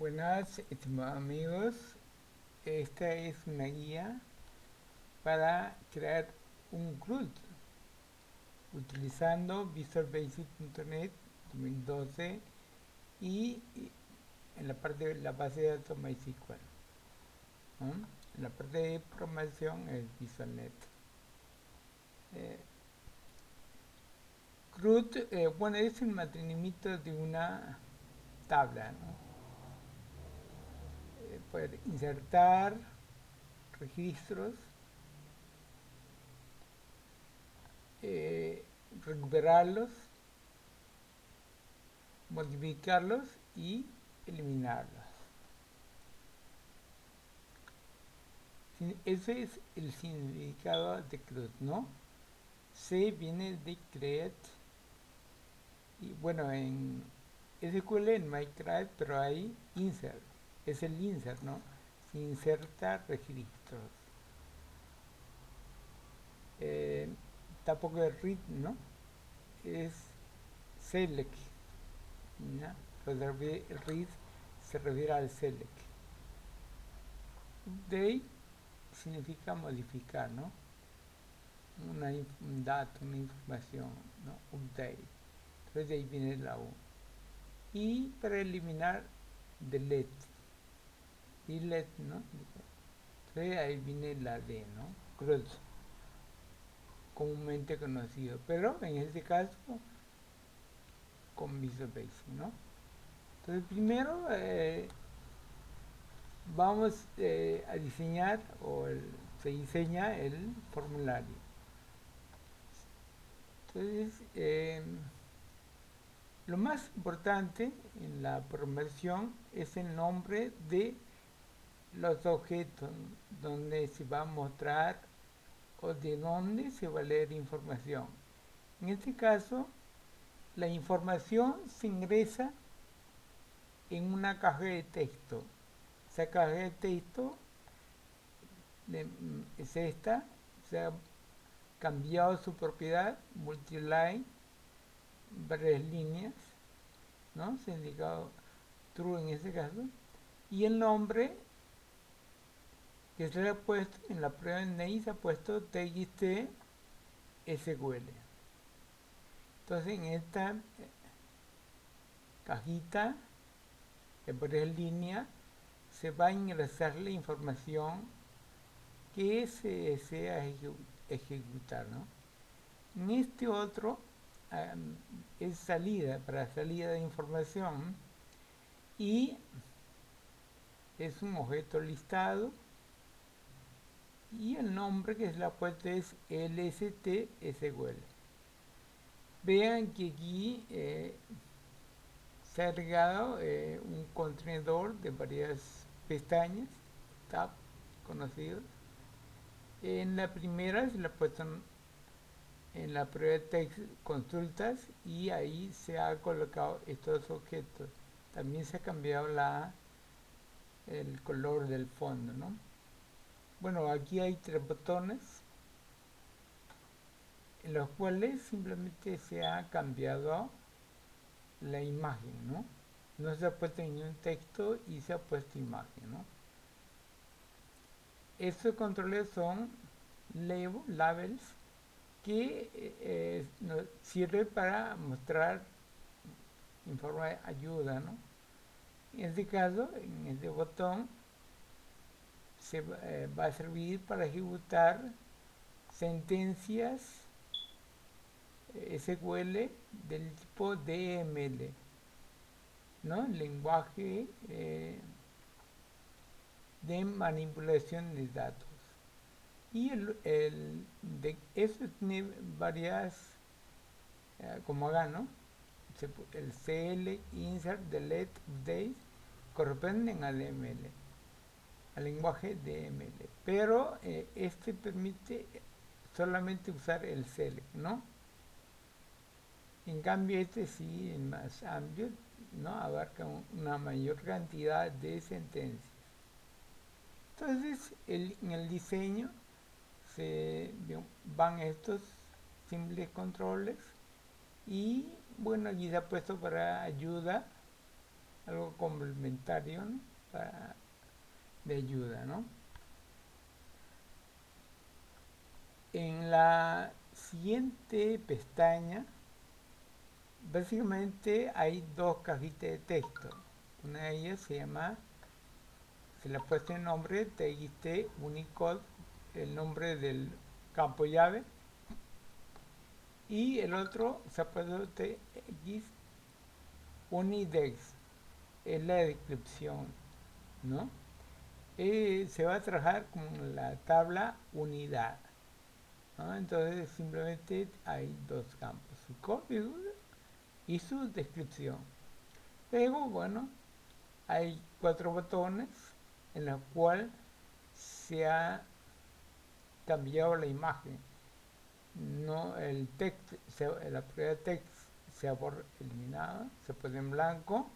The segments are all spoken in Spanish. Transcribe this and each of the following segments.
Buenas, estimados amigos. Esta es una guía para crear un CRUD utilizando visualbasic.net 2012 y en la parte de la base de datos MySQL, ¿no? En la parte de programación es VisualNet. Eh, CRUD, bueno, es el mantenimiento de una tabla, ¿no? Poder insertar registros, eh, recuperarlos, modificarlos y eliminarlos. Ese es el significado de CRUD, ¿no? C viene de create y bueno, en SQL, en Minecraft, pero hay insert, es el insert, ¿no? Se inserta registros. Eh, Tampoco es read, ¿no? Es select, ¿no? El read se refiere al select. Update significa modificar, ¿no? Un dato, una información, ¿no? Update. Entonces de ahí viene la U. Y para eliminar, delete. Delete, ¿no? Entonces ahí viene la D, ¿no? CRUD, comúnmente conocido. Pero en este caso, con Visual Basic, ¿no? Entonces primero vamos a diseñar se diseña el formulario. Entonces, lo más importante en la programación es el nombre de los objetos donde se va a mostrar o de dónde se va a leer información. En este caso, la información se ingresa en una caja de texto. Esa caja de texto es esta, se ha cambiado su propiedad, multiline, varias líneas, ¿no? Se ha indicado true en este caso. Y el nombre que se le ha puesto en la prueba de NEI, se ha puesto TXT SQL. Entonces en esta cajita de varias líneas se va a ingresar la información que se desea ejecutar, ¿no? En este otro es salida, para salida de información, y es un objeto listado y el nombre que se le ha puesto es LSTSQL. Vean que aquí se ha agregado un contenedor de varias pestañas, tab conocidos. En la primera se le ha puesto en la prueba de text consultas y ahí se ha colocado estos objetos. También se ha cambiado el color del fondo, ¿no? Bueno, aquí hay tres botones en los cuales simplemente se ha cambiado la imagen, ¿no? No se ha puesto ningún texto y se ha puesto imagen, ¿no? Estos controles son labels que nos sirve para mostrar informe de ayuda, ¿no? En este caso, en este botón va a servir para ejecutar sentencias SQL del tipo DML, ¿no? Lenguaje de manipulación de datos. Y eso tiene varias, como acá, ¿no? El CL, insert, delete, update, corresponden al DML, al lenguaje DML. Pero este permite solamente usar el select, ¿no? En cambio este sí es más amplio, ¿no? Abarca una mayor cantidad de sentencias. Entonces en el diseño se van estos simples controles y bueno, aquí se ha puesto para ayuda algo complementario, ¿no? De ayuda, ¿no? En la siguiente pestaña, básicamente hay dos cajitas de texto. Una de ellas se le ha puesto el nombre TXT Unicode, el nombre del campo llave, y el otro se ha puesto TX Unidex, es la descripción, ¿no? Se va a trabajar con la tabla unidad, ¿no? Entonces simplemente hay dos campos, su código y su descripción. Luego, bueno, hay cuatro botones en los cuales se ha cambiado la imagen. No, el text, la prueba de text se ha eliminado, se pone en blanco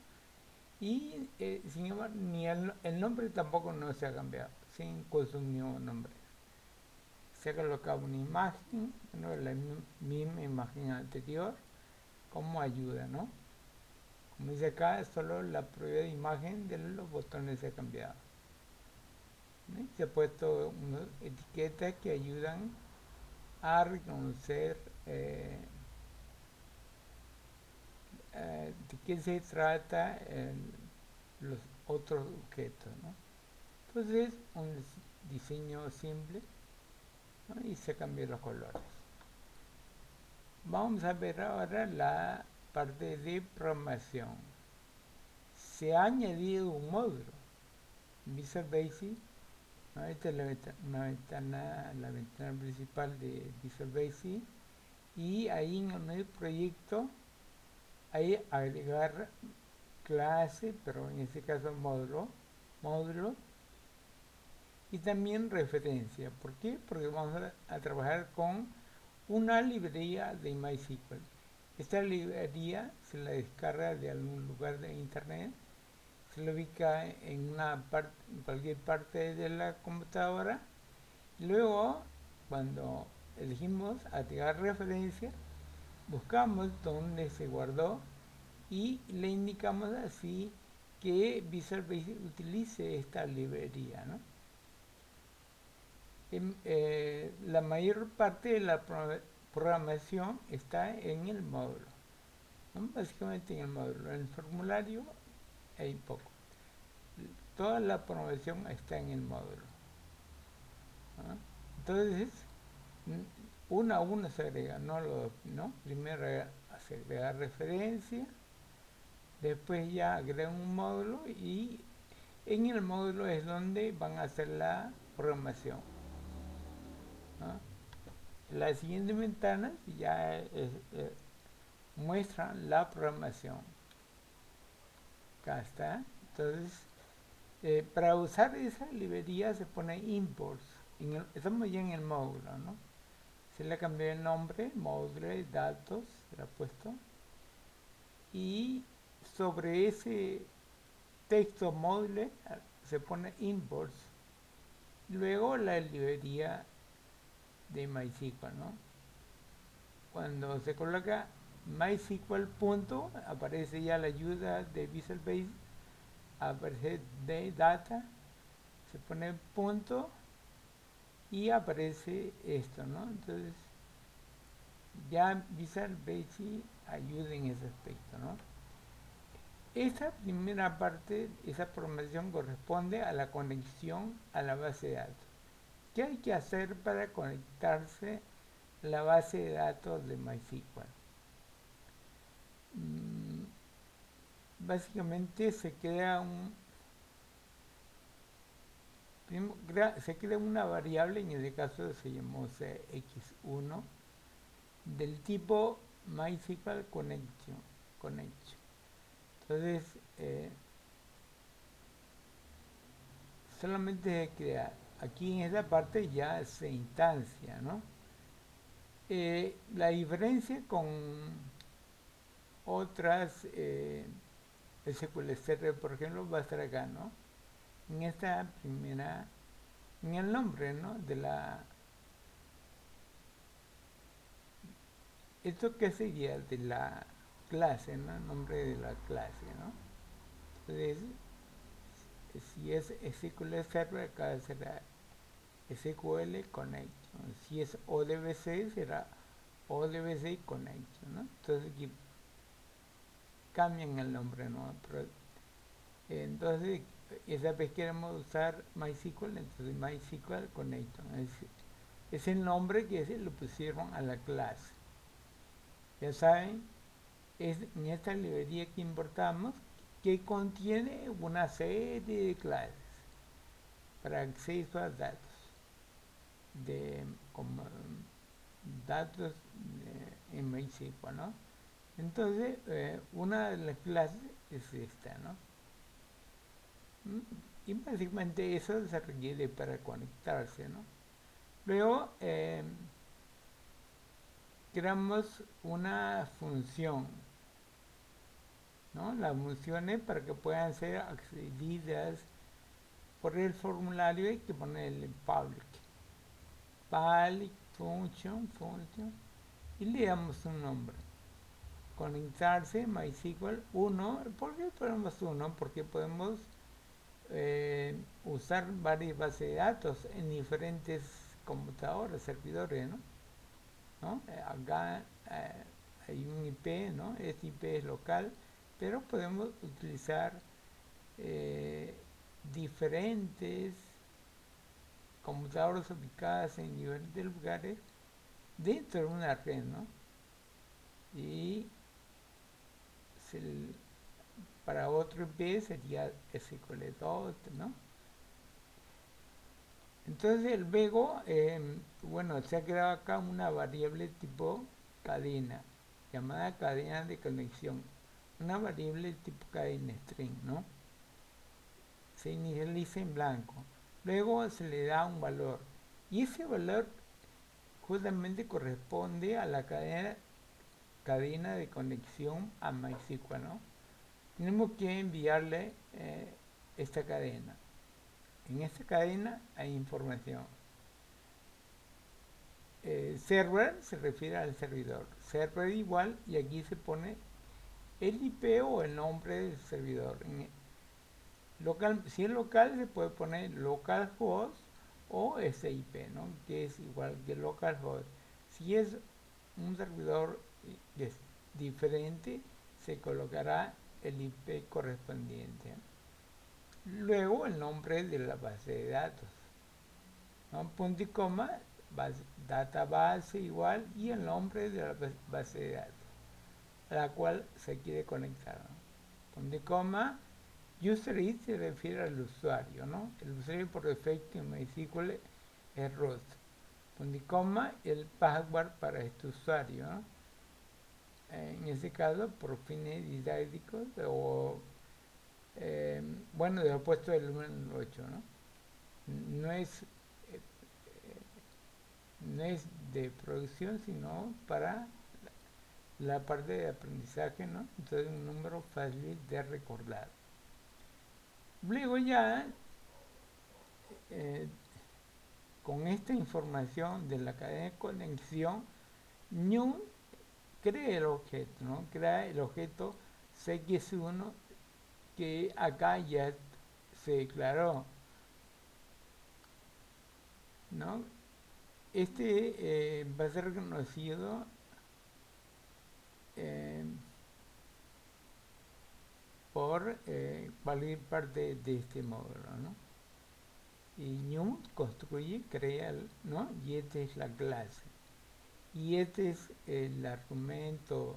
y sin embargo ni el nombre tampoco no se ha cambiado, sin con su mismo nombre. Se ha colocado una imagen, ¿no? La misma imagen anterior como ayuda, ¿no? Como dice acá, solo la prueba de imagen de los botones se ha cambiado, ¿no? Se ha puesto unas etiquetas que ayudan a reconocer de qué se trata los otros objetos, ¿no? Entonces, un diseño simple, ¿no? Y se cambian los colores. Vamos a ver ahora la parte de programación. Se ha añadido un módulo, Visual Basic, ¿no? Esta es la ventana principal de Visual Basic, y ahí en el proyecto hay agregar clase, pero en este caso módulo y también referencia. ¿Por qué? Porque vamos a trabajar con una librería de MySQL. Esta librería se la descarga de algún lugar de internet, se la ubica en cualquier parte de la computadora. Y luego, cuando elegimos agregar referencia, buscamos dónde se guardó y le indicamos así que Visual Basic utilice esta librería, ¿no? La mayor parte de la programación está en el módulo, ¿no? Básicamente en el módulo. En el formulario hay poco. Toda la programación está en el módulo, ¿no? Entonces, uno a uno se agrega, ¿no? Primero se agrega referencia, después ya agregan un módulo y en el módulo es donde van a hacer la programación, ¿no? Las siguientes ventanas ya muestran la programación. Acá está. Entonces, para usar esa librería se pone imports. Estamos ya en el módulo, ¿no? Se le cambió el nombre, módulo de datos, se le ha puesto. Y sobre ese texto módulo se pone imports. Luego la librería de MySQL, ¿no? Cuando se coloca MySQL punto, aparece ya la ayuda de Visual Basic, aparece de data, se pone punto y aparece esto, ¿no? Entonces ya Visual Basic ayuda en ese aspecto, ¿no? Esa primera parte, esa programación corresponde a la conexión a la base de datos. ¿Qué hay que hacer para conectarse a la base de datos de MySQL? Mm, Básicamente se crea una variable, en este caso se llamó x1, del tipo MySQL connection. Entonces, solamente se crea, aquí en esta parte ya se instancia, ¿no? La diferencia con otras SQL Server, por ejemplo, va a estar acá, ¿no? En esta primera, en el nombre, ¿no? ¿Esto qué sería? De la clase, ¿no? El nombre de la clase, ¿no? Entonces, si es SQL Server, acá será SQL Connection. Si es ODBC, será ODBC Connection, ¿no? Entonces aquí cambian el nombre, ¿no? Pero, entonces, esa vez queremos usar MySQL, entonces MySQL Connection. Es el nombre que le pusieron a la clase. Ya saben, es en esta librería que importamos que contiene una serie de clases para acceso a datos, de, como datos en MySQL, ¿no? Entonces, una de las clases es esta, ¿no? Y básicamente eso se requiere para conectarse, ¿no? Luego, creamos una función, ¿no? Las funciones para que puedan ser accedidas por el formulario hay que ponerle public function y le damos un nombre. Conectarse MySQL 1. ¿Por qué ponemos 1? Porque podemos usar varias bases de datos en diferentes computadores, servidores, ¿no? ¿No? Acá hay un IP, ¿no? Este IP es local, pero podemos utilizar eh, diferentes computadoras ubicadas en diferentes lugares dentro de una red, ¿no? Y se, para otro IP sería SQL2, ¿no? Entonces luego, bueno, se ha creado acá una variable tipo cadena, llamada cadena de conexión. Una variable tipo cadena string, ¿no? Se inicializa en blanco. Luego se le da un valor. Y ese valor justamente corresponde a la cadena de conexión a MySQL, ¿no? Tenemos que enviarle esta cadena. En esta cadena hay información. Server se refiere al servidor. Server igual y aquí se pone el IP o el nombre del servidor. Local, si es local se puede poner localhost o SIP, ¿no? Que es igual que localhost. Si es un servidor que es diferente, se colocará el IP correspondiente. Luego el nombre de la base de datos, ¿no? Punto y coma, database igual y el nombre de la base de datos a la cual se quiere conectar, ¿no? Punto y coma, user ID se refiere al usuario, ¿no? El usuario por defecto en MySQL es root. Punto y coma, el password para este usuario, ¿no? En este caso, por fines didácticos, o bueno, de puesto el número 8, ¿no? No es, eh, no es de producción, sino para la parte de aprendizaje, ¿no? Entonces, un número fácil de recordar. Luego ya, eh, con esta información de la cadena de conexión, new crea el objeto, ¿no? Crea el objeto CX1 que acá ya se declaró, ¿no? Este va a ser reconocido eh, por cualquier parte de este módulo, ¿no? Y new construye, crea, ¿no? Y esta es la clase. Y este es el argumento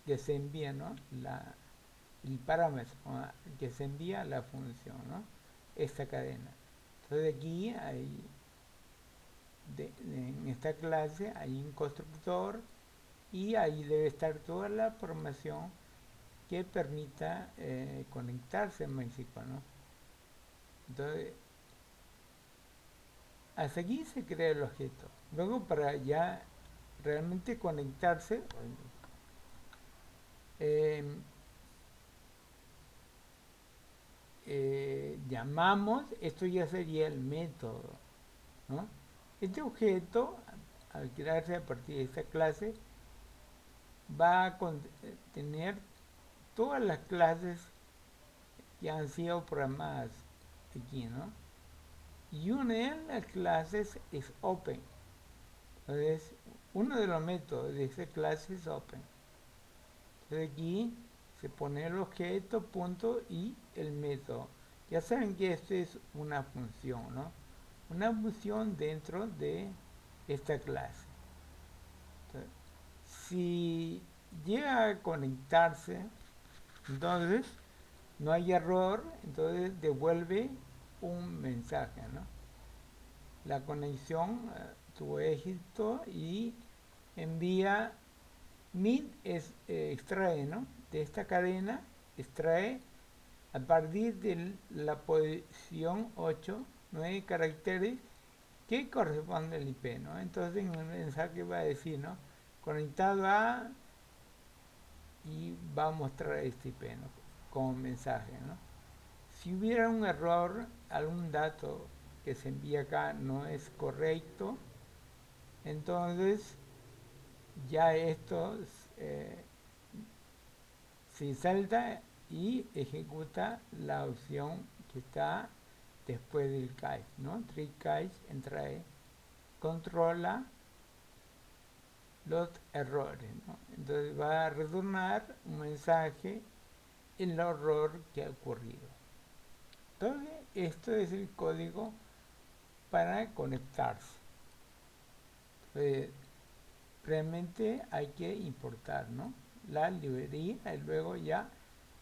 que se envía, ¿no? El parámetro, ¿no? Que se envía a la función, ¿no? Esta cadena. Entonces aquí hay, en esta clase hay un constructor y ahí debe estar toda la información que permita conectarse en MySQL, ¿no? Entonces, hasta aquí se crea el objeto. Luego para ya realmente conectarse, eh, llamamos, esto ya sería el método, ¿no? Este objeto, al crearse a partir de esta clase, va a tener todas las clases que han sido programadas aquí, ¿no? Y una de las clases es open. Entonces, uno de los métodos de esa clase es open. Entonces aquí se pone el objeto, punto y el método. Ya saben que esto es una función, ¿no? Una función dentro de esta clase. Entonces, si llega a conectarse, entonces no hay error, entonces devuelve un mensaje, ¿no? La conexión tuvo éxito y envía extrae, ¿no? De esta cadena, extrae a partir de la posición 8, 9 caracteres que corresponde al IP, ¿no? Entonces en el mensaje va a decir, ¿no? Conectado a y va a mostrar este IP, ¿no? Como mensaje, ¿no? Si hubiera un error, algún dato que se envía acá no es correcto, entonces ya esto eh, se salta y ejecuta la opción que está después del cache, ¿no? Try cache, entra ahí, controla los errores, ¿no? Entonces va a retornar un mensaje el error que ha ocurrido. Entonces, esto es el código para conectarse. Entonces, realmente hay que importar, ¿no? La librería y luego ya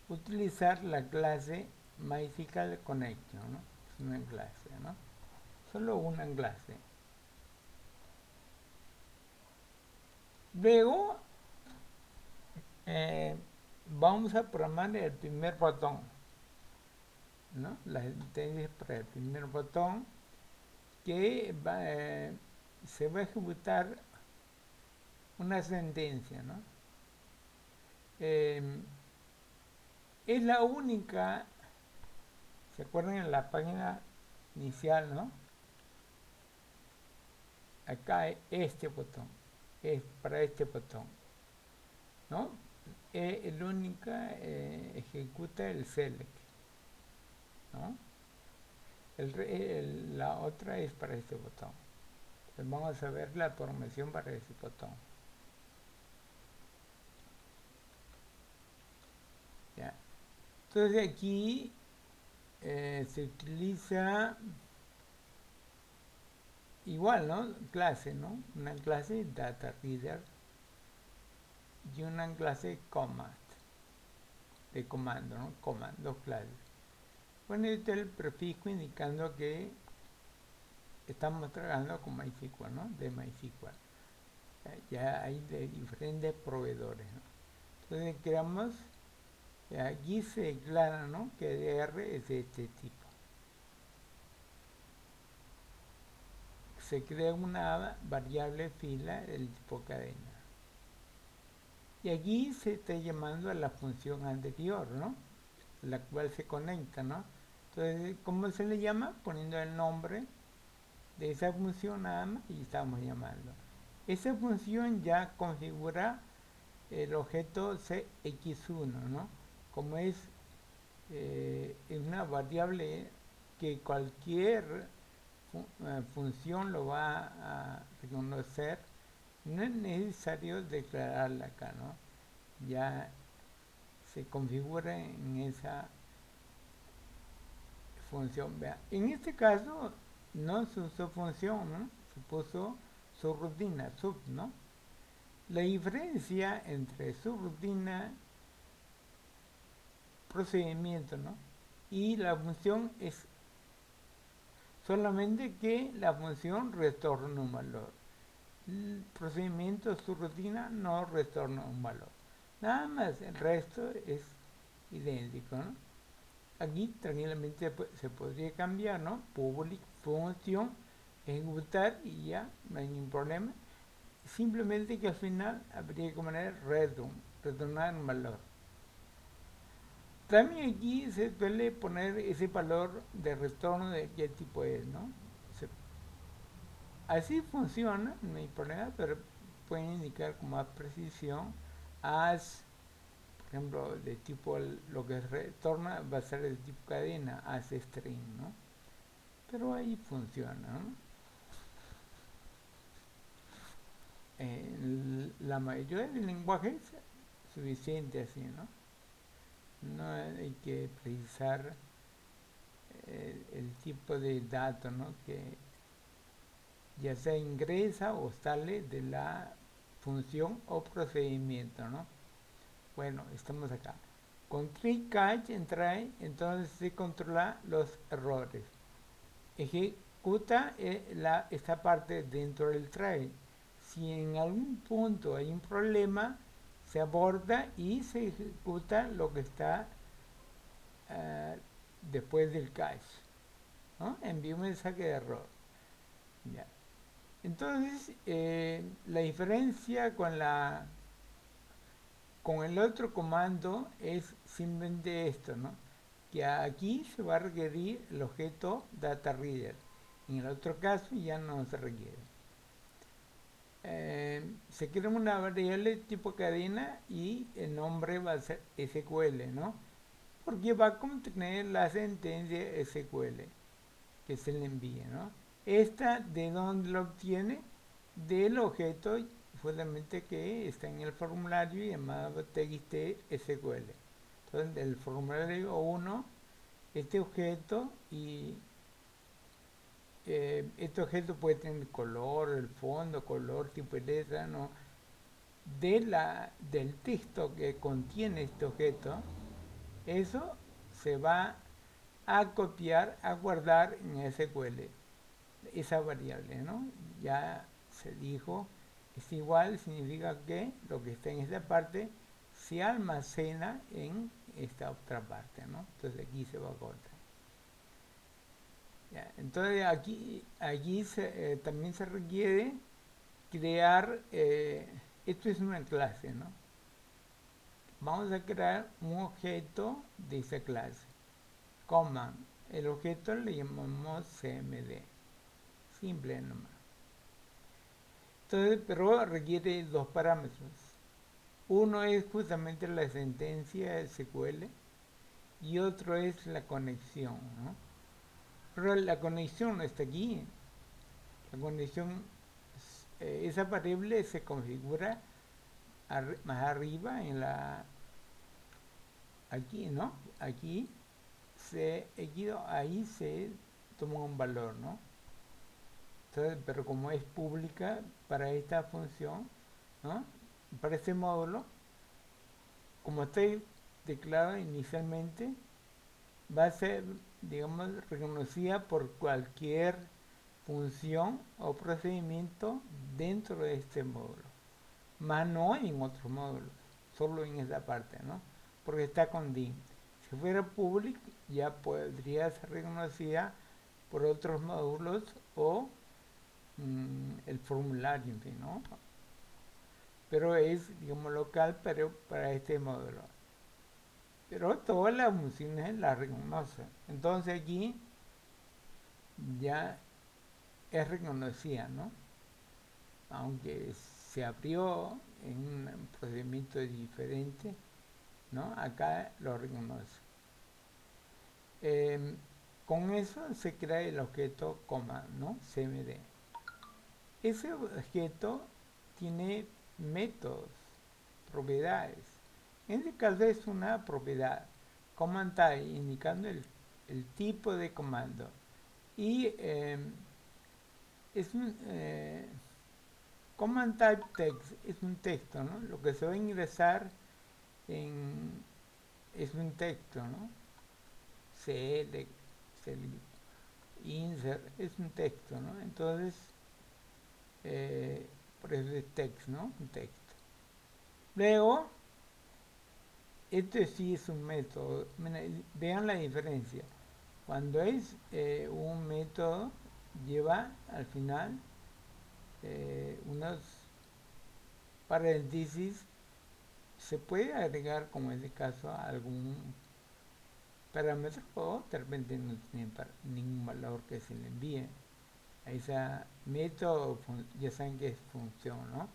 utilizar la clase MySQL Connection, ¿no? Es una clase, ¿no? Solo una clase. Luego eh, vamos a programar el primer botón, ¿no? Las sentencias para el primer botón que se va a ejecutar una sentencia, ¿no? Eh, es la única, ¿se acuerdan en la página inicial, ¿no? Acá este botón, es para este botón, ¿no? El única ejecuta el select, ¿no? La otra es para este botón. Entonces vamos a ver la programación para ese botón. ¿Ya? Entonces aquí se utiliza igual, ¿no? Clase, ¿no? Una clase data reader y una clase command, de comando, ¿no? Command, dos clases. Bueno, este es el prefijo indicando que estamos trabajando con MySQL, ¿no? De MySQL. Ya hay de diferentes proveedores, ¿no? Entonces creamos, aquí se declara, ¿no? Que DR es de este tipo. Se crea una variable fila del tipo cadena. Y aquí se está llamando a la función anterior, ¿no? La cual se conecta, ¿no? Entonces, ¿cómo se le llama? Poniendo el nombre de esa función nada más y estamos llamando. Esa función ya configura el objeto CX1, ¿no? Como es una variable que cualquier función lo va a reconocer, no es necesario declararla acá, ¿no? Ya se configura en esa función. Vea, en este caso no se usó función, ¿no? Se puso subrutina, sub, ¿no? La diferencia entre subrutina, procedimiento, ¿no? Y la función es solamente que la función retorna un valor. El procedimiento subrutina no retorna un valor. Nada más, el resto es idéntico, ¿no? Aquí tranquilamente se podría cambiar, ¿no? Public función, ejecutar y ya, no hay ningún problema. Simplemente que al final habría que poner return, retornar un valor. También aquí se suele poner ese valor de retorno de qué tipo es, ¿no? Así funciona, no hay problema, pero pueden indicar con más precisión as Por ejemplo, de tipo, lo que retorna va a ser de tipo cadena, as string, ¿no? Pero ahí funciona, ¿no? La mayoría de lenguajes es suficiente así, ¿no? No hay que precisar el tipo de dato, ¿no? Que ya sea ingresa o sale de la función o procedimiento, ¿no? Bueno, estamos acá. Con try catch en try, entonces se controla los errores. Ejecuta esta parte dentro del try. Si en algún punto hay un problema, se aborda y se ejecuta lo que está uh, después del catch, ¿no? Envía un mensaje de error. Ya. Entonces, la diferencia con el otro comando es simplemente esto, ¿no? Que aquí se va a requerir el objeto dataReader. En el otro caso ya no se requiere. Se crea una variable tipo cadena y el nombre va a ser SQL, ¿no? Porque va a contener la sentencia SQL que se le envíe, ¿no? Esta, ¿de dónde lo obtiene? Del objeto justamente que está en el formulario llamado txt SQL. Entonces, del formulario 1, este objeto este objeto puede tener color, el fondo, color, tipo de letra, ¿no? Del texto que contiene este objeto, eso se va a copiar, a guardar en SQL, esa variable, ¿no? Ya se dijo, es igual, significa que lo que está en esta parte se almacena en esta otra parte, ¿no? Entonces aquí se va a cortar. Ya, entonces aquí también se requiere crear, esto es una clase, ¿no? Vamos a crear un objeto de esa clase, command. El objeto le llamamos cmd, simple nomás. Entonces, pero requiere dos parámetros. Uno es justamente la sentencia SQL y otro es la conexión, ¿no? Pero la conexión no está aquí. La conexión, esa variable se configura más arriba en aquí, ¿no? Aquí ahí se toma un valor, ¿no? Entonces, pero como es pública para esta función, ¿no? Para este módulo, como está declarado inicialmente, va a ser, digamos, reconocida por cualquier función o procedimiento dentro de este módulo, más no en otros módulos, solo en esa parte, ¿no? Porque está con DIM. Si fuera public, ya podría ser reconocida por otros módulos o el formulario, en fin, ¿no? Pero es, digamos, local pero para este módulo. Pero todas las funciones las reconoce. Entonces aquí ya es reconocida, ¿no? Aunque se abrió en un procedimiento diferente, ¿no? Acá lo reconoce. Con eso se crea el objeto coma, ¿no? CMD. Ese objeto tiene métodos, propiedades. En este caso es una propiedad, command type, indicando el tipo de comando. Y es un command type text, es un texto, ¿no? Lo que se va a ingresar es un texto, ¿no? Select, insert, es un texto, ¿no? Entonces, por eso es text, ¿no? Un texto. Luego, este sí es un método. Vean la diferencia. Cuando es un método, lleva al final unos paréntesis. Se puede agregar, como en este caso, algún parámetro o de repente no tiene ningún valor que se le envíe. A ese método ya saben que es función, ¿no?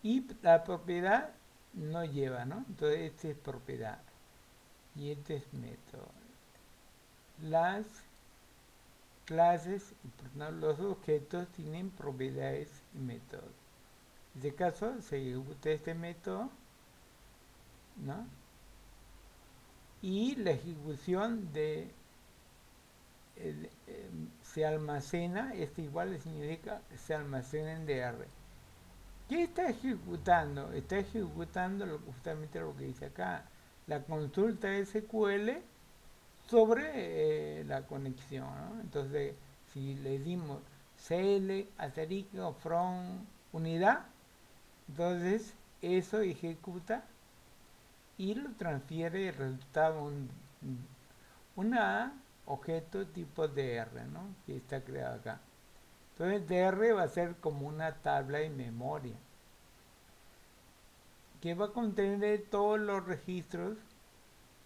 Y la propiedad no lleva, ¿no? Entonces este es propiedad y este es método. Las clases, los objetos tienen propiedades y métodos. En este caso se ejecuta este método, ¿no? Y la ejecución de se almacena, este igual significa se almacena en DR. ¿Qué está ejecutando? Está ejecutando justamente lo que dice acá, la consulta SQL sobre la conexión, ¿no? Entonces, si le dimos cl asterisco from unidad, entonces eso ejecuta y lo transfiere el resultado a una objeto tipo DR, ¿no? Que está creado acá. Entonces DR va a ser como una tabla de memoria que va a contener todos los registros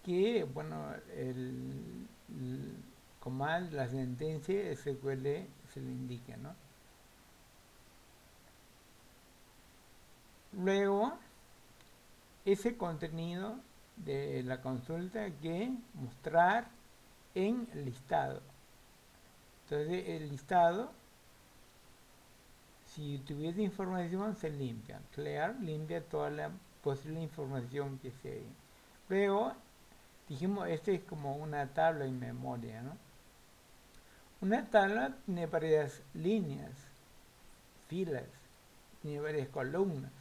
que, bueno, command, la sentencia SQL se le indica, ¿no? Luego, ese contenido de la consulta hay que mostrar en listado. Entonces, el listado, si tuviese información, se limpia. Clear limpia toda la posible información que se hay. Luego, dijimos, este es como una tabla en memoria, ¿no? Una tabla tiene varias líneas, filas, tiene varias columnas.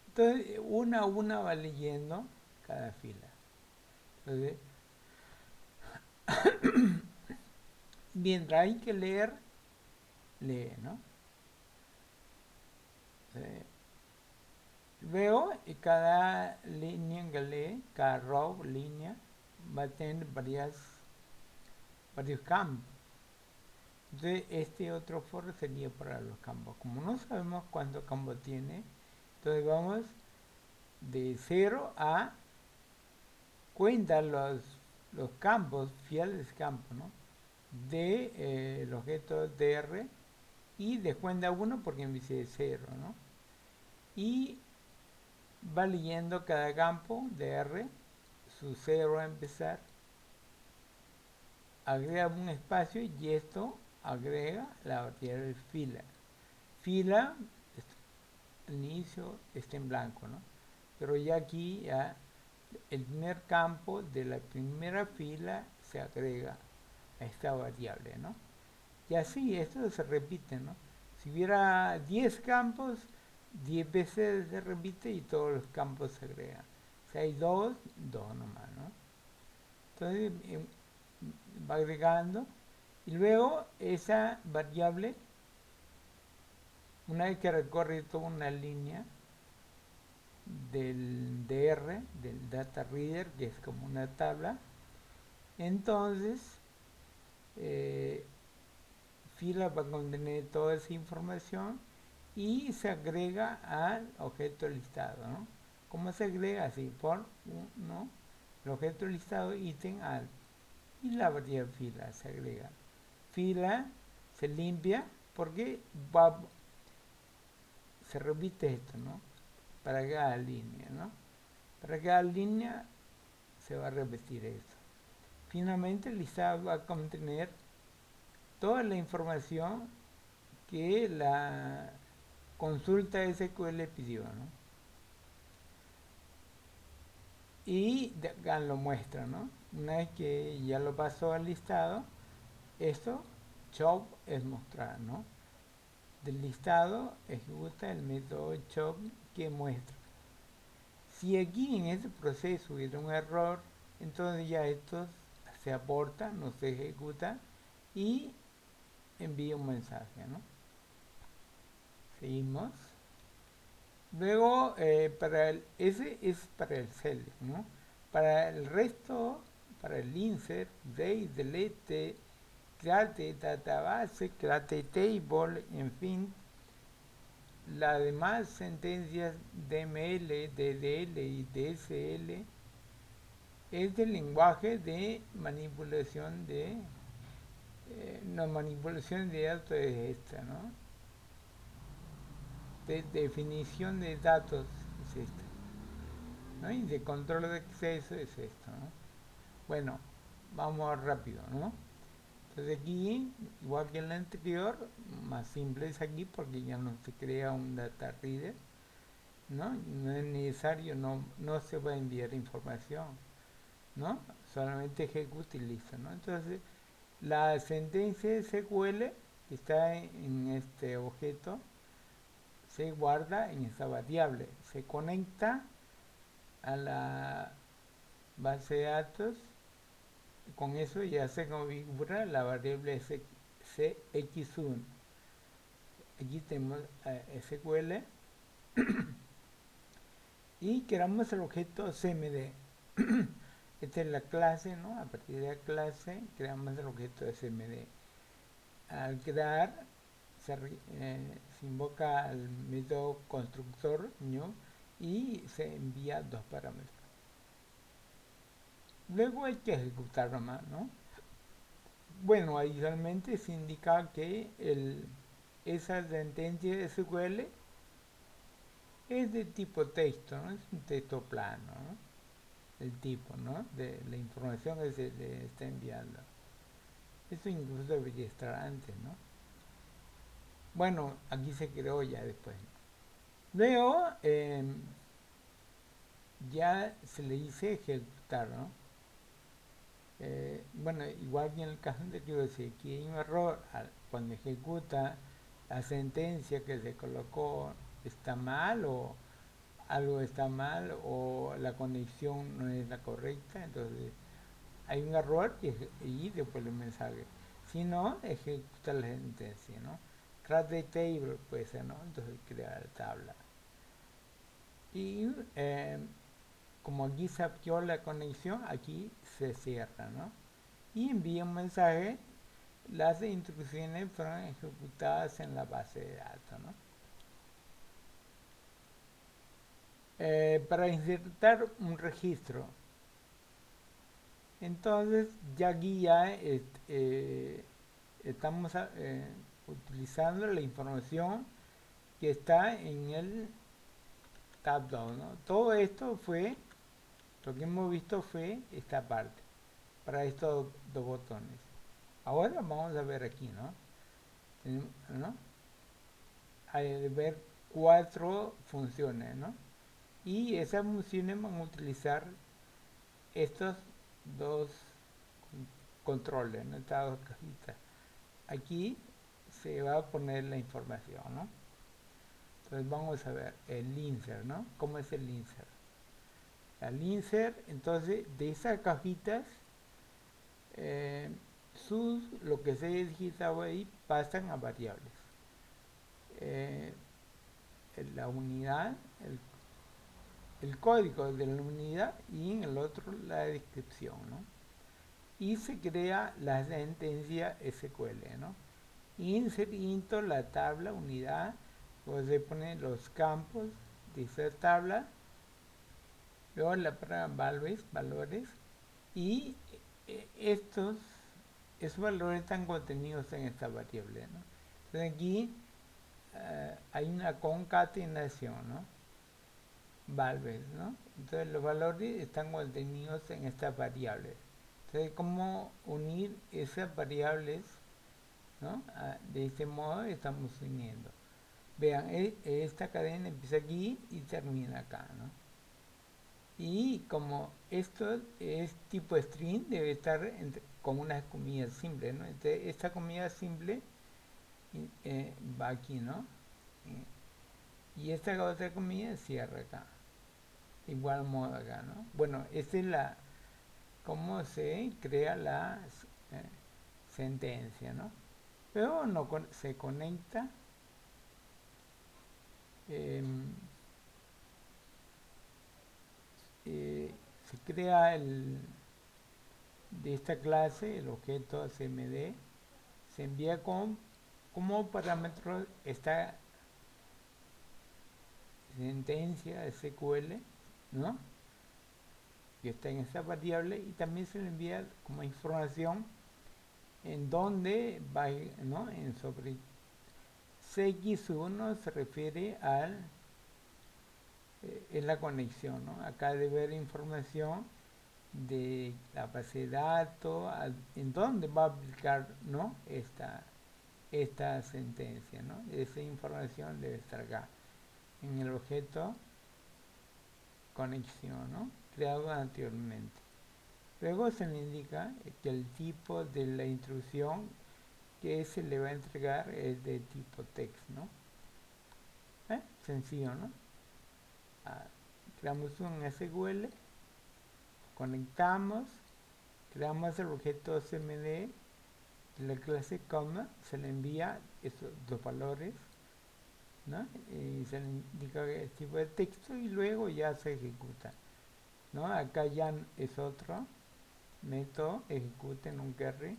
Entonces, una a una va leyendo cada fila. Entonces, mientras hay que leer, lee, ¿no? Luego, cada línea que lee, cada row, línea, va a tener varios campos. Entonces, este otro for sería para los campos. Como no sabemos cuántos campos tiene, entonces vamos de 0 a cuenta los campos, fiales campos, ¿no? De el objeto DR y descuenta 1 porque en vez de 0, ¿no? Y va leyendo cada campo DR, su 0 a empezar, agrega un espacio y esto agrega la variable fila. Fila, el inicio está en blanco, ¿no? Pero ya aquí ya el primer campo de la primera fila se agrega a esta variable, ¿no? Y así esto se repite, ¿no? Si hubiera 10 campos, 10 veces se repite y todos los campos se agregan. Si hay 2, 2 nomás, ¿no? Entonces va agregando y luego esa variable, una vez que recorre toda una línea del DR, del data reader, que es como una tabla, entonces eh, fila va a contener toda esa información y se agrega al objeto listado, ¿no? ¿Cómo se agrega? Así, por ¿no? El objeto listado ítem al y la variable fila se agrega. Fila se limpia porque se repite esto, ¿no? Para cada línea, ¿no? Para cada línea se va a repetir esto. Finalmente el listado va a contener toda la información que la consulta SQL pidió, ¿no? Y acá lo muestra, ¿no? Una vez que ya lo pasó al listado, esto, chop, es mostrar, ¿no? Del listado ejecuta el método chop que muestra. Si aquí en este proceso hubiera un error, entonces ya esto se aporta, no se ejecuta y envía un mensaje, ¿no? Seguimos. Luego, ese es para el select, ¿no? Para el resto, para el insert, day, delete, create database, create table, en fin, las demás sentencias DML, DDL y DSL es del lenguaje de manipulación no, manipulación de datos es esta, ¿no? De definición de datos, esta, ¿no? Y de control de acceso es esto, ¿no? Bueno, vamos rápido, ¿no? Entonces aquí, igual que en la anterior, más simple es aquí porque ya no se crea un data reader, ¿no? No es necesario, no se va a enviar información, ¿no? Solamente ejecuta y listo, ¿no? Entonces, la sentencia SQL que está en este objeto se guarda en esa variable, se conecta a la base de datos, con eso ya se configura la variable CX1. Aquí tenemos SQL y creamos el objeto CMD. Esta es la clase, ¿no? A partir de la clase creamos el objeto CMD. Al crear se invoca al método constructor new y se envía dos parámetros. Luego hay que ejecutar nomás, ¿no? Bueno, adicionalmente se indica que esa sentencia SQL es de tipo texto, ¿no? Es un texto plano, ¿no? El tipo, ¿no? De la información que se le está enviando. Eso incluso debería estar antes, ¿no? Bueno, aquí se creó ya después. Luego, ya se le dice ejecutar, ¿no? Bueno, igual que en el caso anterior, si aquí hay un error cuando ejecuta la sentencia que se colocó está mal o algo está mal o la conexión no es la correcta, entonces hay un error y después el mensaje. Si no, ejecuta la sentencia, ¿no? Crash the table puede ser, ¿no? Entonces crea la tabla. Y como aquí se abrió la conexión, aquí se cierra, ¿no? Y envía un mensaje, las instrucciones fueron ejecutadas en la base de datos, ¿no? Para insertar un registro, entonces ya aquí ya estamos utilizando la información que está en el tab 2, ¿no? Todo esto fue, lo que hemos visto fue esta parte, para estos dos botones. Ahora vamos a ver aquí, ¿no? ¿No? Hay de ver cuatro funciones, ¿no? Y esas funciones van a utilizar estos dos controles, ¿no? Estas dos cajitas. Aquí se va a poner la información, ¿no? Entonces vamos a ver el insert, ¿no? ¿Cómo es el insert? El insert, entonces, de esas cajitas, eh, lo que se ha digitado ahí pasan a variables. Eh, la unidad, el código de la unidad y en el otro la descripción, ¿no? Y se crea la sentencia SQL, ¿no? Insert into la tabla unidad, pues se ponen los campos de esa tabla, luego la palabra valores, y esos valores están contenidos en esta variable, ¿no? Entonces aquí hay una concatenación, ¿no? Valves, ¿no? Entonces los valores están contenidos en estas variables. Entonces, ¿cómo unir esas variables, ¿no? De este modo estamos uniendo. Vean, esta cadena empieza aquí y termina acá, ¿no? Y como esto es tipo string, debe estar con una comillas simple, ¿no? Entonces, esta comilla simple va aquí, ¿no? Y esta otra comilla cierra acá. Igual modo acá, ¿no? Bueno, esta es la cómo se crea la eh, sentencia, ¿no? Luego no se conecta, eh, se crea de esta clase el objeto CMD, se envía como parámetro esta sentencia SQL, ¿no? Que está en esa variable y también se le envía como información en donde va, ¿no? En sobre CX1 se refiere al es la conexión, ¿no? Acá debe haber información de la base de datos, en dónde va a aplicar, ¿no? Esta sentencia, ¿no? Esa información debe estar acá, en el objeto conexión, ¿no? Creado anteriormente. Luego se le indica que el tipo de la instrucción que se le va a entregar es de tipo text, ¿no? Sencillo, ¿no? Ah, creamos un SQL, conectamos, creamos el objeto CMD de la clase comma, se le envía esos dos valores, ¿no? Y se le indica el tipo de texto y luego ya se ejecuta, ¿no? Acá ya es otro método, ejecuta en un carry,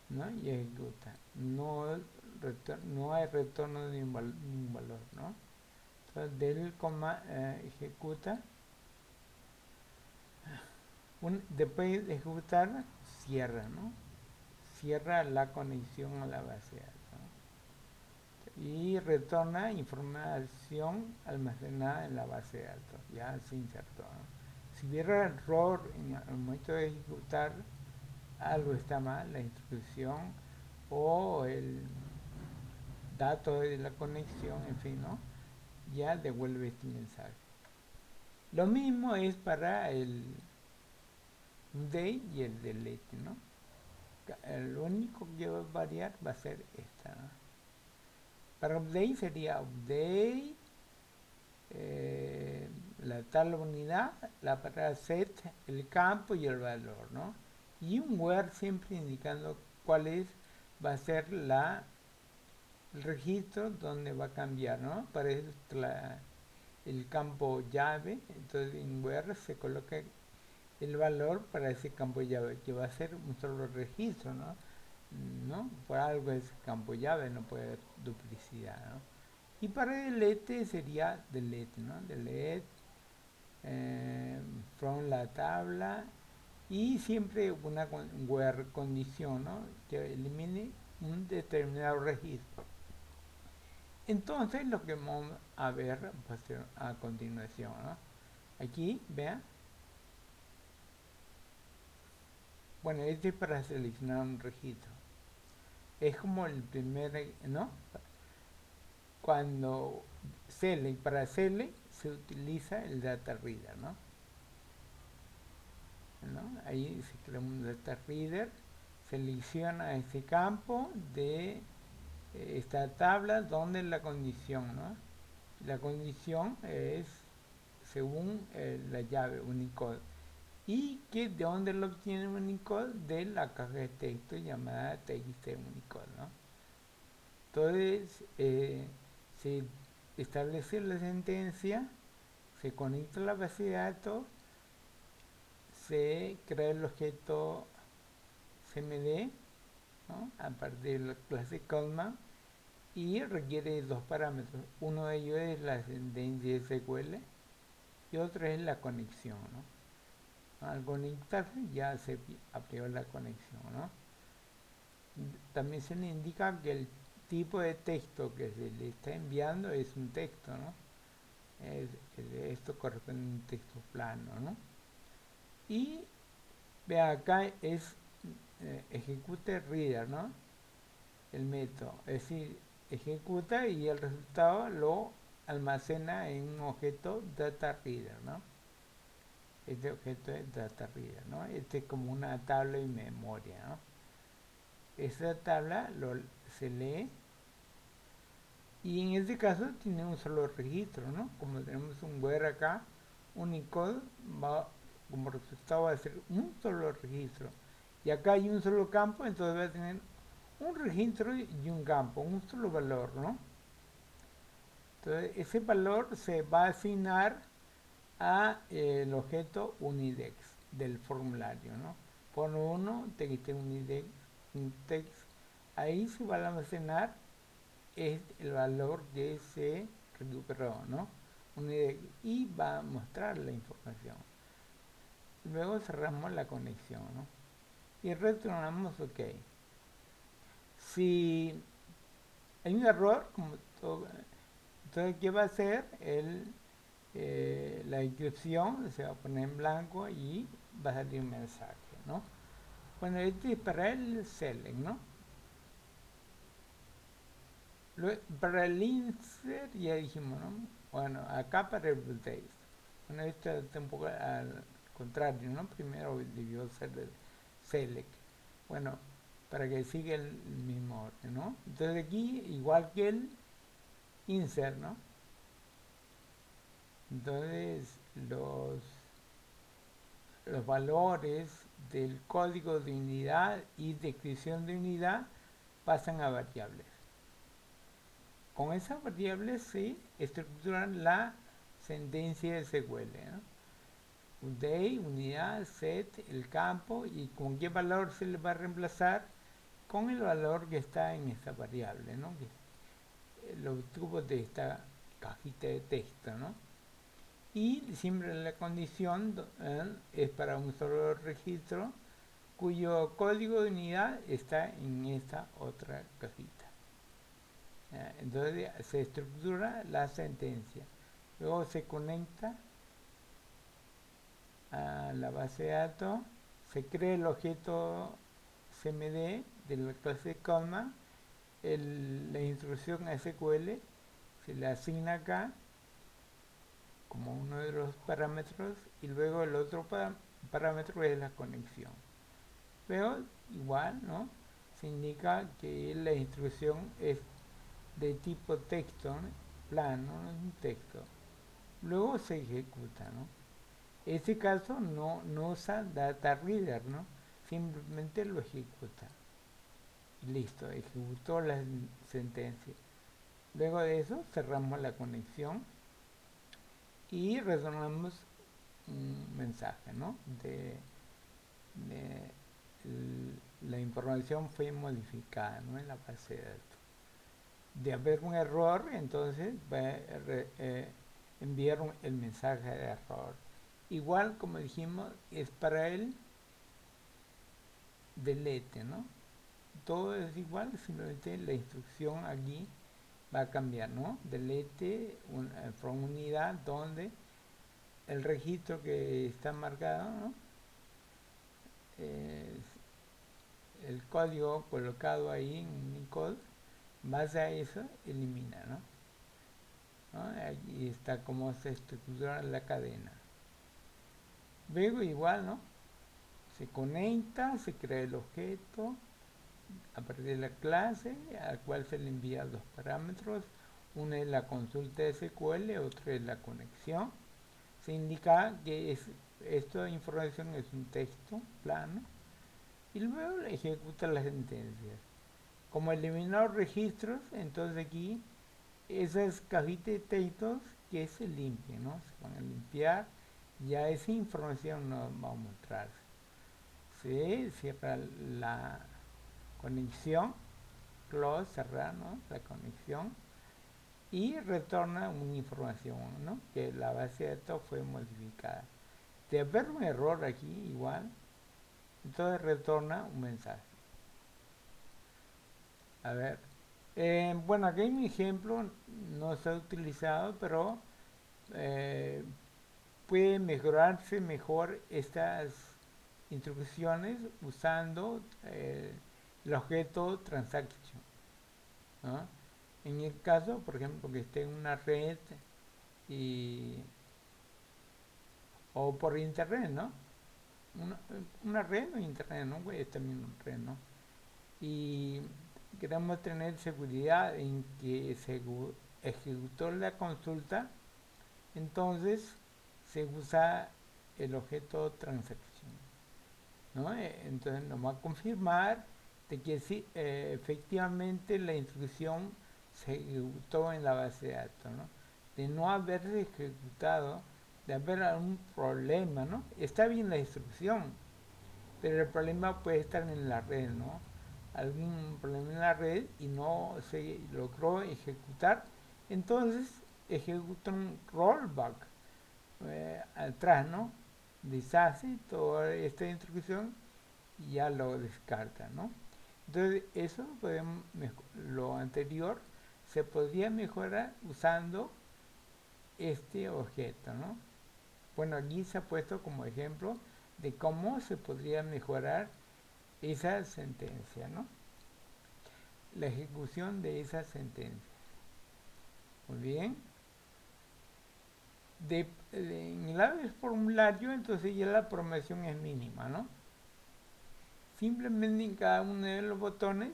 ¿no? Y ejecuta. No hay retorno de ningún valor, ¿no? Entonces, del coma ejecuta, después de ejecutar, cierra, ¿no? Cierra la conexión a la base de datos, ¿no? Y retorna información almacenada en la base de datos. Ya se insertó, ¿no? Si hubiera error en el momento de ejecutar, algo está mal, la instrucción o el dato de la conexión, en fin, ¿no? Ya devuelve este mensaje. Lo mismo es para el update y el delete, ¿no? Lo único que va a variar va a ser esta, ¿no? Para update sería update, la tal unidad, la palabra set, el campo y el valor, ¿no? Y un where siempre indicando cuál va a ser el registro donde va a cambiar, ¿no? Para eso el campo llave, entonces en where se coloca el valor para ese campo llave, que va a ser un solo registro, ¿no? ¿No? Por algo es campo llave, no puede haber duplicidad, ¿no? Y para delete sería delete, ¿no? Delete from la tabla y siempre una where condición, ¿no? Que elimine un determinado registro. Entonces lo que vamos a ver a continuación, ¿no? Aquí, vean, bueno, este es para seleccionar un registro. Es como el primer, ¿no? Cuando para Cele se utiliza el data reader, ¿no? ¿No? Ahí se crea un data reader, selecciona ese campo de esta tabla donde la condición, ¿no? La condición es según la llave Unicode. ¿Y que de dónde lo obtiene Unicode? De la caja de texto llamada TXT Unicode, ¿no? Entonces, se establece la sentencia, se conecta a la base de datos, se crea el objeto CMD, ¿no? A partir de la clase Coleman y requiere dos parámetros. Uno de ellos es la sentencia SQL y otro es la conexión, ¿no? Al conectarse ya se abrió la conexión, ¿no? También se le indica que el tipo de texto que se le está enviando es un texto, ¿no? Esto corresponde a un texto plano, ¿no? Y vea acá es ejecute reader, ¿no? El método, es decir, ejecuta y el resultado lo almacena en un objeto data reader, ¿no? Este objeto es data reader, ¿no? Este es como una tabla de memoria, ¿no? Esa tabla se lee y en este caso tiene un solo registro, ¿no? Como tenemos un where acá, Unicode va como resultado va a ser un solo registro. Y acá hay un solo campo, entonces va a tener un registro y un campo, un solo valor, ¿no? Entonces ese valor se va a asignar a el objeto Unidex del formulario, ¿no? Por uno, txt Unidex, un text, ahí se va a almacenar el valor que se recuperó, ¿no? Unidex, y va a mostrar la información. Luego cerramos la conexión, ¿no? Y retornamos OK. Si hay un error, como todo, entonces, ¿qué va a hacer? la inscripción se va a poner en blanco y va a salir un mensaje, ¿no? Bueno, este es para el select, ¿no? Para el insert ya dijimos, ¿no? Bueno, acá para el update. Bueno, esto está un poco al contrario, ¿no? Primero debió ser el select. Bueno, para que siga el mismo orden, ¿no? Entonces aquí, igual que el insert, ¿no? Entonces los valores del código de unidad y descripción de unidad pasan a variables. Con esas variables se estructuran la sentencia SQL, ¿no? Day, unidad, set, el campo y con qué valor se le va a reemplazar con el valor que está en esta variable, ¿no? Que los tubos de esta cajita de texto, ¿no? Y siempre la condición es para un solo registro cuyo código de unidad está en esta otra cajita. Entonces se estructura la sentencia. Luego se conecta a la base de datos, se crea el objeto CMD de la clase Colma, la instrucción SQL se le asigna acá como uno de los parámetros y luego el otro parámetro es la conexión. Luego, igual, ¿no? Se indica que la instrucción es de tipo texto, ¿no? Plano, ¿no? Es un texto. Luego se ejecuta, ¿no? Este caso no usa data reader, ¿no? Simplemente lo ejecuta. Y listo, ejecutó la sentencia. Luego de eso cerramos la conexión y retornamos un mensaje, ¿no? De la información fue modificada, ¿no? En la base de datos. De haber un error, entonces va a enviar el mensaje de error. Igual, como dijimos, es para el delete, ¿no? Todo es igual, simplemente la instrucción aquí va a cambiar, ¿no? Delete from unidad donde el registro que está marcado, ¿no? El código colocado ahí en Unicode, en base a eso, elimina, ¿no? ¿No? Aquí está cómo se estructura la cadena. Luego igual, ¿no? Se conecta, se crea el objeto a partir de la clase al cual se le envían los parámetros. Una es la consulta SQL, otra es la conexión. Se indica que esta información es un texto plano y luego ejecuta las sentencias. Como eliminó registros, entonces aquí esas cajitas de textos que se limpien, ¿no? Se van a limpiar, ya esa información no va a mostrarse. Se cierra la conexión, close, cerrar, ¿no? La conexión y retorna una información, ¿no? Que la base de datos fue modificada. De haber un error aquí, igual, entonces retorna un mensaje. A ver, bueno, aquí hay un ejemplo, no se ha utilizado, pero eh, puede mejorarse mejor estas instrucciones usando el objeto transaction, ¿no? En el caso, por ejemplo, que esté en una red y, o por internet, ¿no? Una, una red o internet, ¿no? Es también una red, ¿no? Y queremos tener seguridad en que se ejecutó la consulta, entonces se usa el objeto transaction, ¿no? Entonces nos va a confirmar de que sí, efectivamente la instrucción se ejecutó en la base de datos, ¿no? De no haberse ejecutado, de haber algún problema, ¿no? Está bien la instrucción, pero el problema puede estar en la red, ¿no? Algún problema en la red y no se logró ejecutar, entonces ejecuta un rollback atrás, ¿no? Deshace toda esta instrucción y ya lo descarta, ¿no? Entonces eso podemos, lo anterior se podría mejorar usando este objeto, ¿no? Bueno, aquí se ha puesto como ejemplo de cómo se podría mejorar esa sentencia, ¿no? La ejecución de esa sentencia. Muy bien. En el lado del formulario, entonces ya la programación es mínima, ¿no? Simplemente en cada uno de los botones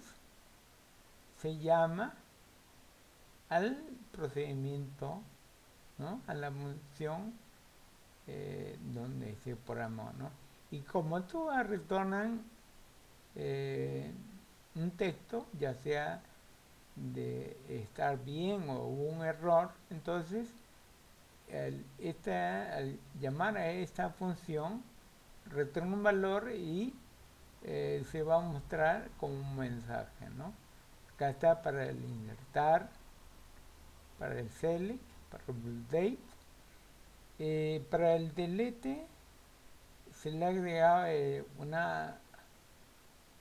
se llama al procedimiento, ¿no? A la función donde se programó, ¿no? Y como todas retornan eh, un texto, ya sea de estar bien o hubo un error, entonces al llamar a esta función retorna un valor y se va a mostrar como un mensaje, ¿no? Acá está para el insertar, para el select, para el update. Para el delete se le ha agregado una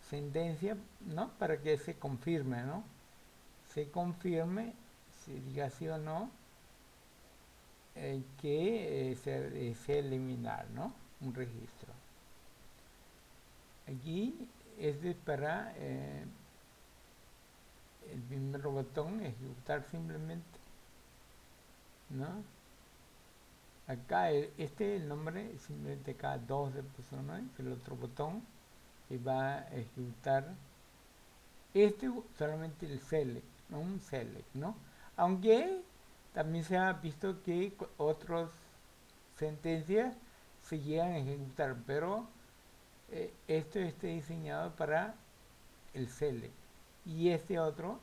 sentencia, ¿no? Para que se confirme, ¿no? Se confirme, si diga sí o no, que se desea eliminar, ¿no? Un registro. Aquí este es para el primer botón, ejecutar simplemente, ¿no? Acá este el nombre, simplemente acá 2 de personas, el otro botón que va a ejecutar este solamente el select, ¿no? Un select, ¿no? Aunque también se ha visto que otras sentencias se llegan a ejecutar, pero esto está diseñado para el select y este otro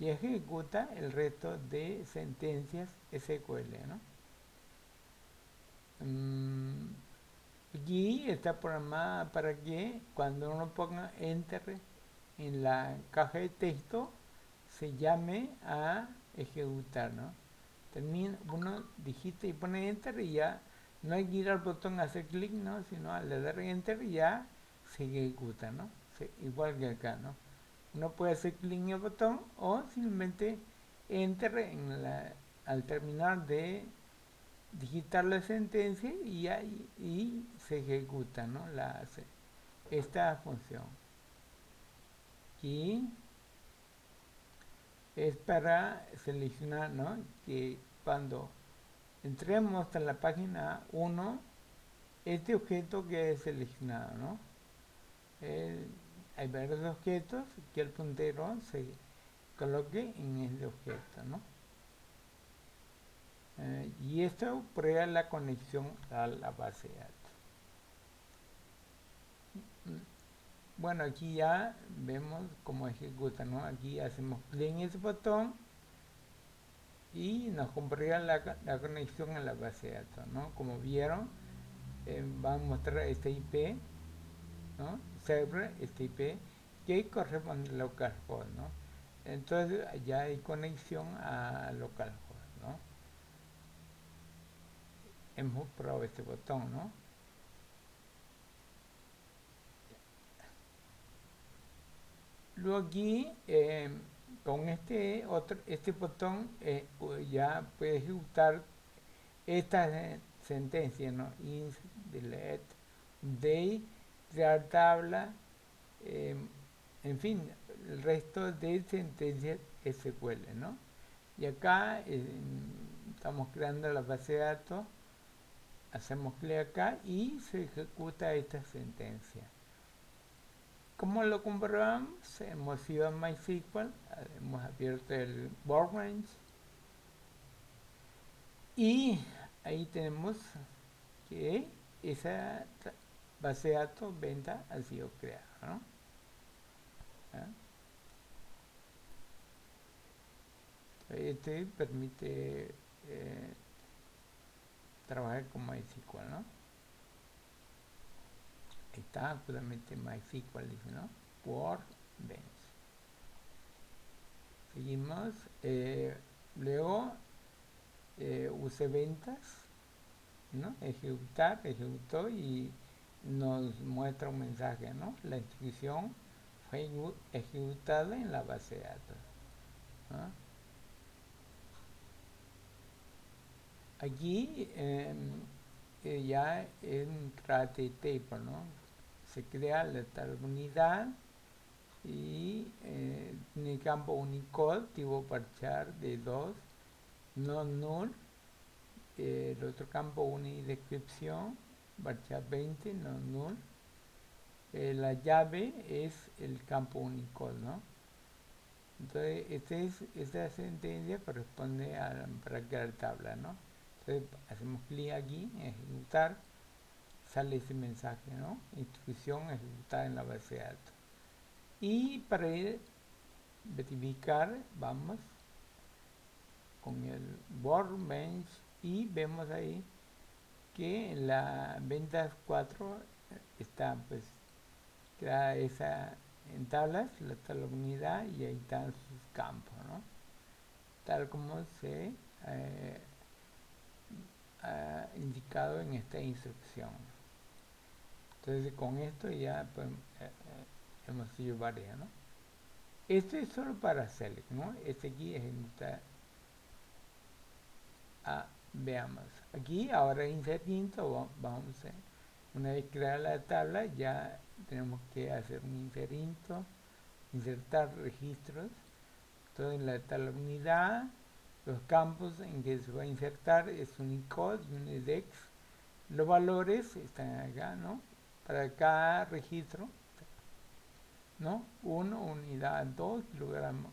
y ejecuta el resto de sentencias SQL, ¿no? Aquí está programada para que cuando uno ponga enter en la caja de texto se llame a ejecutar, ¿no? Termina, uno digita y pone enter y ya no hay que ir al botón a hacer clic, ¿no? Sino al dar enter ya se ejecuta, ¿no? Igual que acá, ¿no? Uno puede hacer clic en el botón o simplemente enter al terminar de digitar la sentencia y se ejecuta, ¿no? Esta función. Aquí es para seleccionar, ¿no? Que cuando entremos a la página 1, este objeto quede seleccionado, ¿no? Eh, Hay varios objetos que el puntero se coloque en este objeto, ¿no? Y esto prueba la conexión a la base de datos. Bueno, aquí ya vemos cómo ejecuta, ¿no? Aquí hacemos clic en ese botón y nos comprueba la conexión a la base de datos, ¿no? Como vieron, va a mostrar este IP, ¿no? Server, este IP, que corresponde a localhost, ¿no? Entonces ya hay conexión a localhost, ¿no? Hemos probado este botón, ¿no? Luego aquí, con este botón, ya puede ejecutar esta sentencia, ¿no? Ins, delete, day, crear tabla, eh, en fin, el resto de sentencias SQL, ¿no? Y acá estamos creando la base de datos, hacemos clic acá y se ejecuta esta sentencia. ¿Cómo lo comprobamos? Hemos ido a MySQL, hemos abierto el Workbench y ahí tenemos que esa base de datos venta ha sido creada, ¿no? ¿Ah? Este permite trabajar con MySQL, ¿no? Ahí está justamente MySQL, dice, ¿no? Workbench. Seguimos. Luego use ventas, ¿no? Ejecutó y nos muestra un mensaje, ¿no? La instrucción fue ejecutada en la base de datos, ¿no? Aquí ya es un create table, ¿no? Se crea la tal unidad y en el campo Unicode tipo parchar de 2 no null, el otro campo unidescripción, parchar 20 no null. La llave es el campo Unicode, ¿no? Entonces, esta sentencia corresponde para crear tabla, ¿no? Entonces, hacemos clic aquí en ejecutar, sale ese mensaje, ¿no? Instrucción ejecutada en la base de datos. Y para ir verificar, vamos con el Workbench y vemos ahí que en la ventas 4 está pues creada esa en tablas, la tal unidad y ahí están sus campos, ¿no? Tal como se ha indicado en esta instrucción. Entonces con esto ya pues, hemos hecho varias, ¿no? Esto es solo para select, ¿no? Este aquí ejecuta veamos. Aquí ahora inserinto, vamos a, una vez creada la tabla ya tenemos que hacer un inserinto, insertar registros, todo en la tabla unidad, los campos en que se va a insertar es Unicode y Unidex, los valores están acá, ¿no? Para cada registro, ¿no? 1 unidad, 2 kilogramos,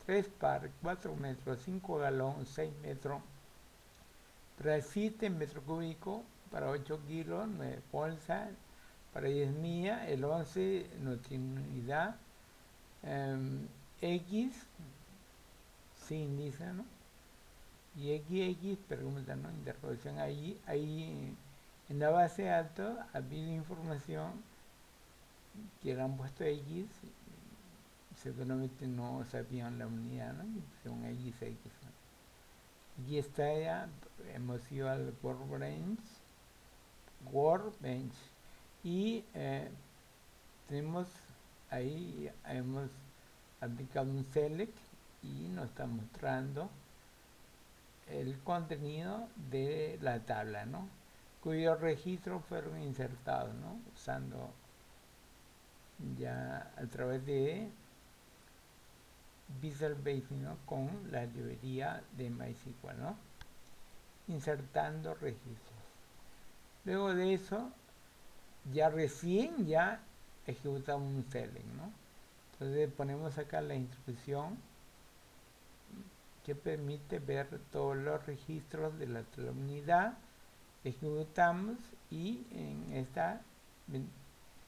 3 par, 4 metros, 5 galón, 6 metros, para 7 metros cúbicos, para 8 kilos, 9 bolsas, para 10 millas, el 11 no tiene unidad, X, sin dice, ¿no? Y XX, pregunta, ¿no? Interrogación, ahí en la base de datos ha habido información que le han puesto X, seguramente no sabían la unidad, ¿no? Y pusieron XX, ¿no? Aquí está ya, hemos ido al Workbench y tenemos ahí, hemos aplicado un select y nos está mostrando el contenido de la tabla, ¿no? Cuyos registros fueron insertados, ¿no? Usando ya a través de Visual Basic, ¿no? Con la librería de MySQL, ¿no? Insertando registros. Luego de eso, ya recién ya ejecutamos un select, ¿no? Entonces ponemos acá la instrucción que permite ver todos los registros de la unidad, ejecutamos y en este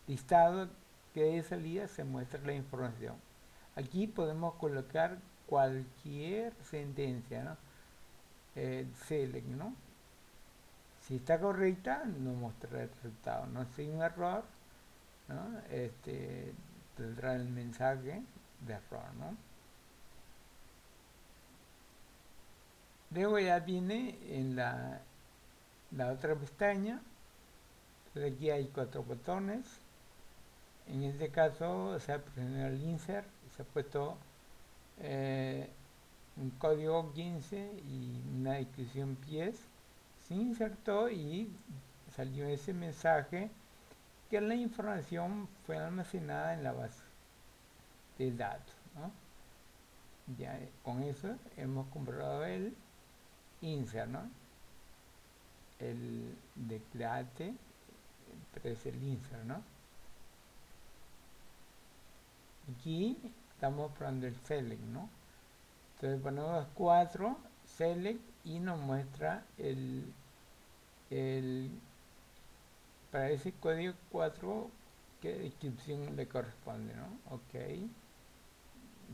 listado que de salida se muestra la información. Aquí podemos colocar cualquier sentencia, ¿no? Select, ¿no? Si está correcta, nos mostrará el resultado, ¿no? Si hay un error, ¿no? Tendrá el mensaje de error, ¿no? Luego ya viene en la otra pestaña. Entonces aquí hay 4 botones. En este caso se ha presionado el insert, se ha puesto un código 15 y una descripción pies. Se insertó y salió ese mensaje que la información fue almacenada en la base de datos, ¿no? Ya con eso hemos comprobado el insert, ¿no? El declarate, pero es el insert, ¿no? Aquí estamos probando el select, ¿no? Entonces ponemos 4 select y nos muestra el para ese código 4 qué descripción le corresponde, ¿no? Ok,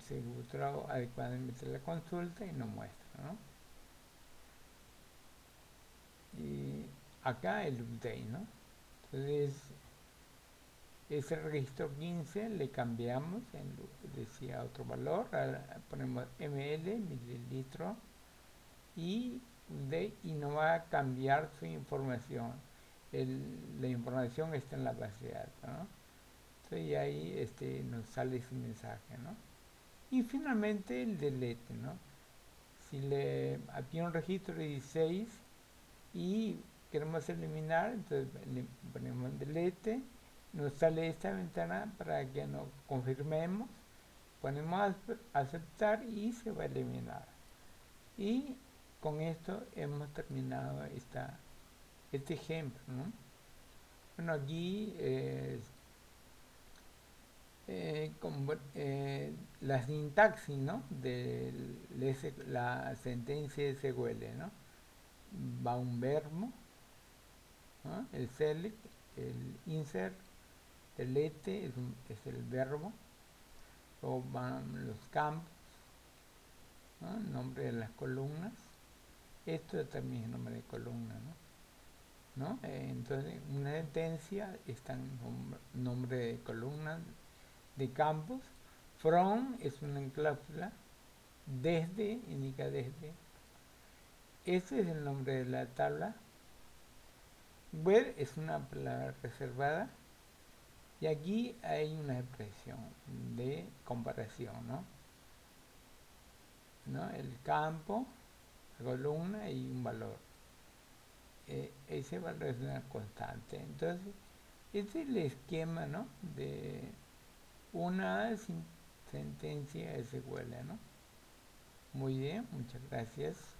se ejecutó adecuadamente la consulta y nos muestra, ¿no? Y acá el update, ¿no? Entonces ese registro 15 le cambiamos, decía otro valor, ponemos ml, mililitro, y no va a cambiar su información. La información está en la base de datos, ¿no? Entonces y ahí nos sale ese mensaje, ¿no? Y finalmente el delete, ¿no? Si le había un registro de 16, y queremos eliminar, entonces ponemos delete, nos sale esta ventana para que nos confirmemos, ponemos aceptar y se va a eliminar. Y con esto hemos terminado este ejemplo, ¿no? Bueno, aquí la sintaxis, ¿no? De la sentencia SQL, ¿no? Va un verbo, ¿no? El select, el insert, delete es el verbo, luego van los campos, ¿no? El nombre de las columnas, esto también es nombre de columna, ¿no? Entonces, una sentencia está en nombre de columna, de campos. From es una cláusula, desde indica desde. Ese es el nombre de la tabla. Where es una palabra reservada. Y aquí hay una expresión de comparación, ¿no? El campo, la columna y un valor. Ese valor es una constante. Entonces, este es el esquema, ¿no? De una sentencia SQL, ¿no? Muy bien, muchas gracias.